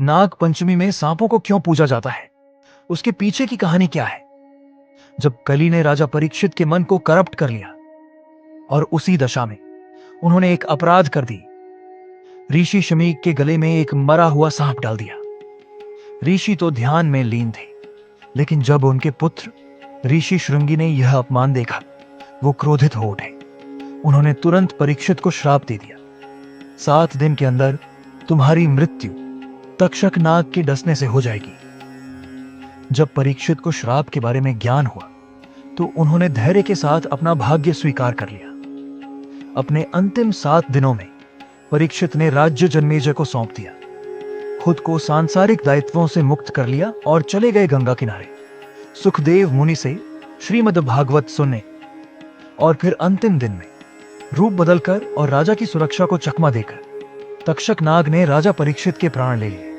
नाग पंचमी में सांपों को क्यों पूजा जाता है? उसके पीछे की कहानी क्या है? जब कली ने राजा परीक्षित के मन को करप्ट कर लिया और उसी दशा में उन्होंने एक अपराध कर दी, ऋषि शमीक के गले में एक मरा हुआ सांप डाल दिया। ऋषि तो ध्यान में लीन थे, लेकिन जब उनके पुत्र ऋषि श्रृंगी ने यह अपमान देखा, वो क्रोधित हो उठे। उन्होंने तुरंत परीक्षित को श्राप दे दिया, 7 दिन के अंदर तुम्हारी मृत्यु तक्षक नाग के डसने से हो जाएगी। जब परीक्षित को श्राप के बारे में ज्ञान हुआ तो उन्होंने धैर्य के साथ अपना भाग्य स्वीकार कर लिया। अपने अंतिम 7 दिनों में परीक्षित ने राज्य जन्मेजय को सौंप दिया, खुद को सांसारिक दायित्वों से मुक्त कर लिया और चले गए गंगा किनारे सुखदेव मुनि से श्रीमद् भागवत सुनने। और फिर अंतिम दिन में रूप बदलकर और राजा की सुरक्षा को चकमा देकर तक्षक नाग ने राजा परीक्षित के प्राण ले लिए।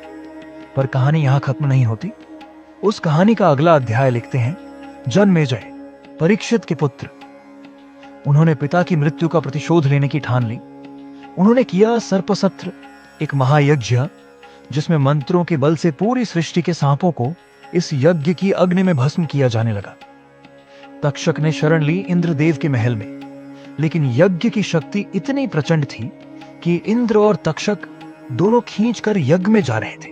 पर कहानी यहां खत्म नहीं होती। उस कहानी का अगला अध्याय लिखते हैं जन्मेजय, परीक्षित के पुत्र। उन्होंने पिता की मृत्यु का प्रतिशोध लेने की ठान ली। उन्होंने किया सर्पसत्र, एक महायज्ञ जिसमें मंत्रों के बल से पूरी सृष्टि के सांपों को इस यज्ञ की अग्नि में भस्म किया जाने लगा। तक्षक ने शरण ली इंद्रदेव के महल में, लेकिन यज्ञ की शक्ति इतनी प्रचंड थी कि इंद्र और तक्षक दोनों खींचकर यज्ञ में जा रहे थे।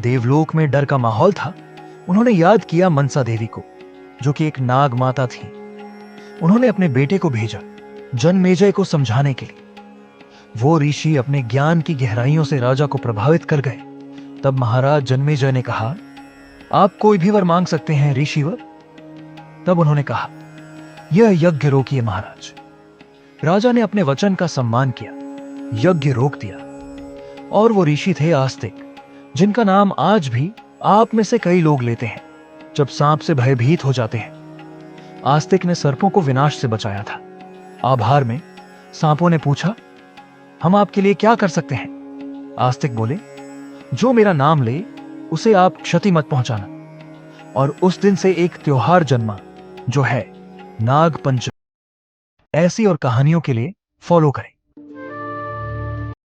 देवलोक में डर का माहौल था। उन्होंने याद किया मनसा देवी को, जो कि एक नाग माता थी। उन्होंने अपने बेटे को भेजा जन्मेजय को समझाने के लिए। वो ऋषि अपने ज्ञान की गहराइयों से राजा को प्रभावित कर गए। तब महाराज जन्मेजय ने कहा, आप कोई भी वर मांग सकते हैं ऋषिवर। तब उन्होंने कहा, यह यज्ञ रोकिए महाराज। राजा ने अपने वचन का सम्मान किया, यज्ञ रोक दिया। और वो ऋषि थे आस्तिक, जिनका नाम आज भी आप में से कई लोग लेते हैं जब सांप से भयभीत हो जाते हैं। आस्तिक ने सर्पों को विनाश से बचाया था। आभार में सांपों ने पूछा, हम आपके लिए क्या कर सकते हैं? आस्तिक बोले, जो मेरा नाम ले उसे आप क्षति मत पहुंचाना। और उस दिन से एक त्योहार जन्मा, जो है नाग पंचमी। ऐसी और कहानियों के लिए फॉलो करें